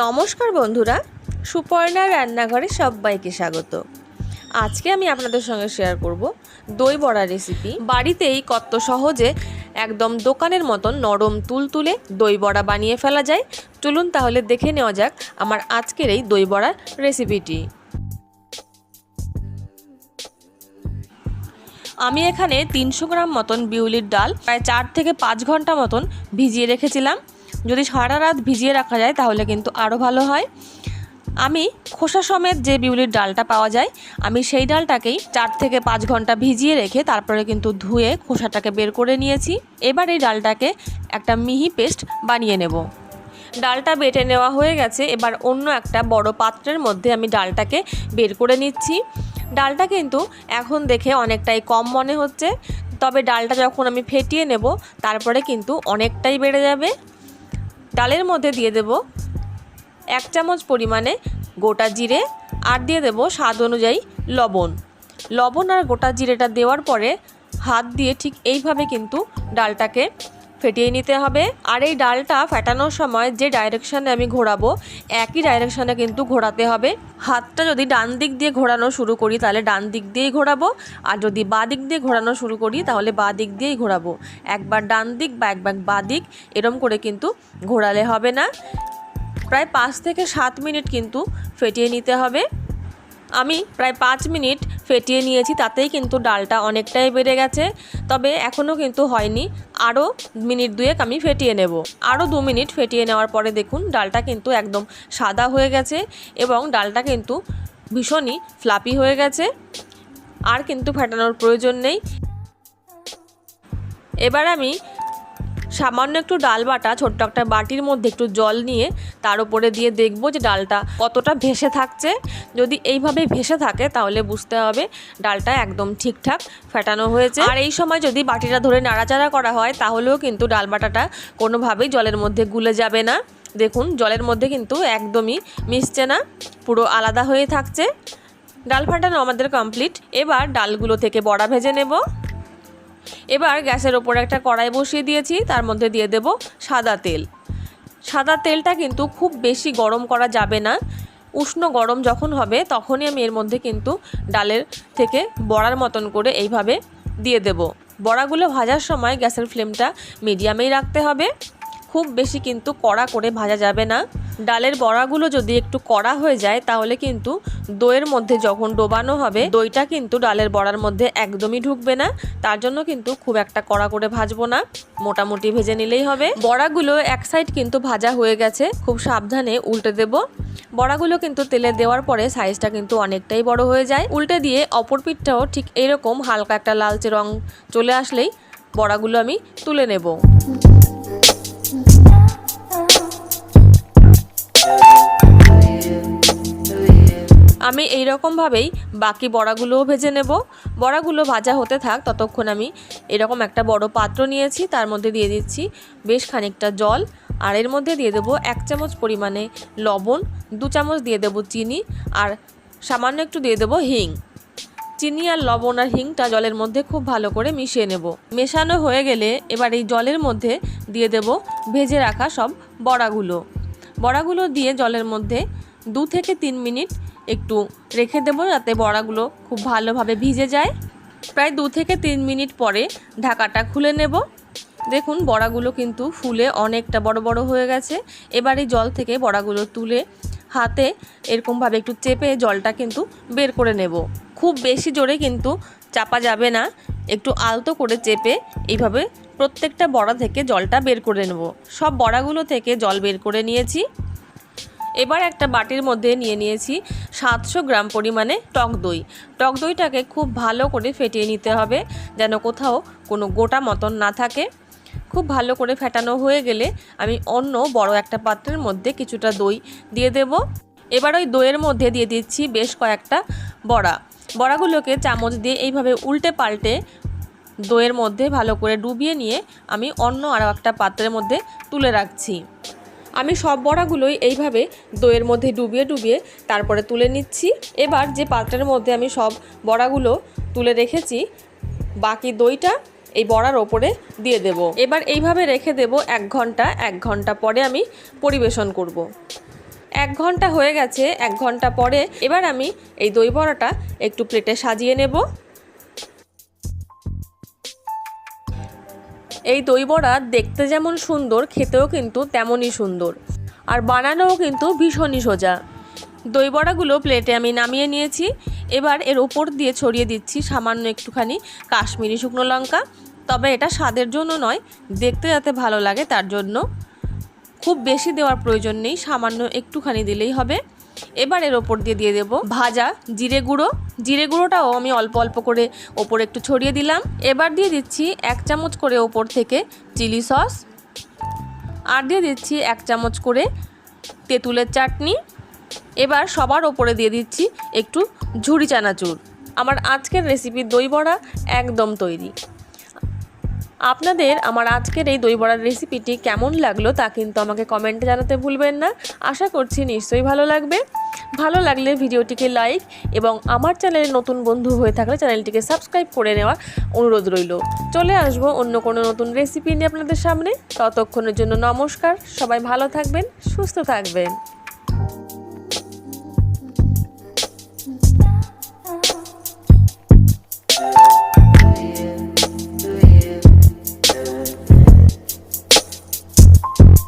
নমস্কার বন্ধুরা, সুপর্ণা রান্নাঘরে সবাইকে স্বাগত। আজকে আমি আপনাদের সঙ্গে শেয়ার করব দই বড়া রেসিপি। বাড়িতেই কত সহজে একদম দোকানের মতন নরম তুলতুলে দই বড়া বানিয়ে ফেলা যায়। চলুন তাহলে দেখে নেওয়া যাক আমার আজকের এই দই বড়ার রেসিপিটি। আমি এখানে 300 গ্রাম মতন বিউলির ডাল প্রায় 4 থেকে 5 ঘন্টা মতন ভিজিয়ে রেখেছিলাম। যদি সারা রাত ভিজিয়ে রাখা যায় তাহলে কিন্তু আরও ভালো হয়। আমি খোসা সমেত যে বিউলির ডালটা পাওয়া যায়, আমি সেই ডালটাকেই 4 থেকে 5 ঘন্টা ভিজিয়ে রেখে তারপরে কিন্তু ধুয়ে খোসাটাকে বের করে নিয়েছি। এবার এই ডালটাকে একটা মিহি পেস্ট বানিয়ে নেব। ডালটা বেটে নেওয়া হয়ে গেছে। এবার অন্য একটা বড় পাত্রের মধ্যে আমি ডালটাকে বের করে নিচ্ছি। ডালটা কিন্তু এখন দেখে অনেকটাই কম মনে হচ্ছে, তবে ডালটা যখন আমি ফেটিয়ে নেব তারপরে কিন্তু অনেকটাই বেড়ে যাবে। ডালের মধ্যে দিয়ে দেব 1 চামচ পরিমাণে গোটা জিরে, আর দিয়ে দেব স্বাদ অনুযায়ী লবণ আর গোটা জিরেটা দেওয়ার পরে হাত দিয়ে ঠিক এইভাবে কিন্তু ডালটাকে ফেটিয়ে নিতে হবে। আর এই ডালটা ফেটানোর সময় যে ডাইরেকশানে আমি ঘোরাবো একই ডাইরেকশানে কিন্তু ঘোরাতে হবে। হাতটা যদি ডান দিক দিয়ে ঘোরানো শুরু করি তাহলে ডান দিক দিয়েই ঘোরাবো, আর যদি বাঁ দিক দিয়ে ঘোরানো শুরু করি তাহলে বাঁ দিক দিয়েই ঘোরাবো। একবার ডান দিক বা একবার বাঁ দিক এরম করে কিন্তু ঘোরালে হবে না। প্রায় 5 থেকে 7 মিনিট কিন্তু ফেটিয়ে নিতে হবে। আমি প্রায় 5 মিনিট ফেটিয়ে নিয়েছি, তাতেই কিন্তু ডালটা অনেকটাই বেড়ে গেছে। তবে এখনও কিন্তু হয়নি, আরও মিনিট 2 আমি ফেটিয়ে নেব। আরও 2 মিনিট ফেটিয়ে নেওয়ার পরে দেখুন ডালটা কিন্তু একদম সাদা হয়ে গেছে এবং ডালটা কিন্তু ভীষণই ফ্লাপি হয়ে গেছে। আর কিন্তু ফেটানোর প্রয়োজন নেই। এবার আমি সামান্য একটু ডাল বাটা ছোট্ট একটা বাটির মধ্যে একটু জল নিয়ে তার উপরে দিয়ে দেখব যে ডালটা কতটা ভেসে থাকছে। যদি এইভাবে ভেসে থাকে তাহলে বুঝতে হবে ডালটা একদম ঠিকঠাক ফেটানো হয়েছে। আর এই সময় যদি বাটিটা ধরে নাড়াচাড়া করা হয় তাহলেও কিন্তু ডাল বাটাটা কোনোভাবেই জলের মধ্যে গুলে যাবে না। দেখুন জলের মধ্যে কিন্তু একদমই মিশছে না, পুরো আলাদা হয়ে থাকছে। ডাল ফাটানো আমাদের কমপ্লিট। এবার ডালগুলো থেকে বড়া ভেজে নেব। এবার গ্যাসের ওপরে একটা কড়াই বসিয়ে দিয়েছি, তার মধ্যে দিয়ে দেব সাদা তেল। সাদা তেলটা কিন্তু খুব বেশি গরম করা যাবে না। উষ্ণ গরম যখন হবে তখনই আমি এর মধ্যে কিন্তু ডালের থেকে বড়ার মতন করে এইভাবে দিয়ে দেব। বড়াগুলো ভাজার সময় গ্যাসের ফ্লেমটা মিডিয়ামেই রাখতে হবে, খুব বেশি কিন্তু কড়া করে ভাজা যাবে না। ডালের বড়াগুলো যদি একটু কড়া হয়ে যায় তাহলে কিন্তু দইয়ের মধ্যে যখন ডোবানো হবে দইটা কিন্তু ডালের বড়ার মধ্যে একদমই ঢুকবে না। তার জন্য কিন্তু খুব একটা কড়া করে ভাজবো না, মোটামুটি ভেজে নিলেই হবে। বড়াগুলো এক সাইড কিন্তু ভাজা হয়ে গেছে, খুব সাবধানে উল্টে দেব। বড়াগুলো কিন্তু তেলে দেওয়ার পরে সাইজটা কিন্তু অনেকটাই বড় হয়ে যায়। উল্টে দিয়ে অপর পিঠটাও ঠিক এরকম হালকা একটা লালচে রং চলে আসলেই বড়াগুলো আমি তুলে নেব। আমি এই রকমভাবেই বাকি বড়াগুলোও ভেজে নেব। বড়াগুলো ভাজা হতে থাক ততক্ষণ আমি এরকম একটা বড় পাত্র নিয়েছি, তার মধ্যে দিয়ে দিচ্ছি বেশ খানিকটা জল, আর এর মধ্যে দিয়ে দেব 1 চামচ পরিমাণে লবণ, 2 চামচ দিয়ে দেব চিনি, আর সামান্য একটু দিয়ে দেব হিং। চিনি আর লবণ আর হিংটা জলের মধ্যে খুব ভালো করে মিশিয়ে নেব। মেশানো হয়ে গেলে এবার এই জলের মধ্যে দিয়ে দেব ভেজে রাখা সব বড়াগুলো দিয়ে জলের মধ্যে 2 থেকে 3 মিনিট একটু রেখে দেবো যাতে বড়াগুলো খুব ভালোভাবে ভিজে যায়। প্রায় 2 থেকে 3 মিনিট পরে ঢাকাটা খুলে নেব। দেখুন বড়াগুলো কিন্তু ফুলে অনেকটা বড় বড় হয়ে গেছে। এবার এই জল থেকে বড়াগুলো তুলে হাতে এরকমভাবে একটু চেপে জলটা কিন্তু বের করে নেব। খুব বেশি জোরে কিন্তু চাপা যাবে না, একটু আলতো করে চেপে এইভাবে প্রত্যেকটা বড়া থেকে জলটা বের করে নেব। সব বড়াগুলো থেকে জল বের করে নিয়েছি। এবার একটা বাটির মধ্যে নিয়ে নিয়েছি 700 গ্রাম পরিমাণে টক দই। টক দইটাকে খুব ভালো করে ফেটিয়ে নিতে হবে যেন কোথাও কোনো গোটা মতন না থাকে। খুব ভালো করে ফেটানো হয়ে গেলে আমি অন্য বড় একটা পাত্রের মধ্যে কিছুটা দই দিয়ে দেব। এবার ওই দইয়ের মধ্যে দিয়ে দিচ্ছি বেশ কয়েকটা বড়াগুলোকে চামচ দিয়ে এইভাবে উল্টে পাল্টে দইয়ের মধ্যে ভালো করে ডুবিয়ে নিয়ে আমি অন্য আরও একটা পাত্রের মধ্যে তুলে রাখছি। আমি সব বড়াগুলোই এইভাবে দইয়ের মধ্যে ডুবিয়ে ডুবিয়ে তারপরে তুলে নিচ্ছি। এবার যে পাত্রের মধ্যে আমি সব বড়াগুলো তুলে রেখেছি বাকি দইটা এই বড়ার ওপরে দিয়ে দেব। এবার এইভাবে রেখে দেব 1 ঘন্টা। 1 ঘন্টা পরে আমি পরিবেশন করব। 1 ঘন্টা হয়ে গেছে। 1 ঘন্টা পরে এবার আমি এই দই বড়াটা একটু প্লেটে সাজিয়ে নেব। এই দই বড়া দেখতে যেমন সুন্দর, খেতেও কিন্তু তেমনই সুন্দর, আর বানানোও কিন্তু ভীষণই সোজা। দই বড়াগুলো প্লেটে আমি নামিয়ে নিয়েছি। এবার এর ওপর দিয়ে ছড়িয়ে দিচ্ছি সামান্য একটুখানি কাশ্মীরি শুকনো লঙ্কা। তবে এটা স্বাদের জন্য নয়, দেখতে যাতে ভালো লাগে তার জন্য। খুব বেশি দেওয়ার প্রয়োজন নেই, সামান্য একটুখানি দিলেই হবে। এবার এর ওপর দিয়ে দেব ভাজা জিরে গুঁড়ো। জিরে গুঁড়োটাও আমি অল্প অল্প করে ওপরে একটু ছড়িয়ে দিলাম। এবার দিয়ে দিচ্ছি 1 চামচ করে ওপর থেকে চিলি সস, আর দিয়ে দিচ্ছি 1 চামচ করে তেঁতুলের চাটনি। এবার সবার ওপরে দিয়ে দিচ্ছি একটু ঝুরি চানাচুর। আমার আজকের রেসিপি দই বড়া একদম তৈরি। আপনাদের আমার আজকের এই দই বড়ার রেসিপিটি কেমন লাগলো তা কিন্তু আমাকে কমেন্টে জানাতে ভুলবেন না। আশা করছি নিশ্চয়ই ভালো লাগবে। ভালো লাগলে ভিডিওটিকে লাইক এবং আমার চ্যানেলে নতুন বন্ধু হয়ে থাকলে চ্যানেলটিকে সাবস্ক্রাইব করে নেওয়ার অনুরোধ রইল। চলে আসবো অন্য কোনো নতুন রেসিপি নিয়ে আপনাদের সামনে। ততক্ষণের জন্য নমস্কার। সবাই ভালো থাকবেন, সুস্থ থাকবেন।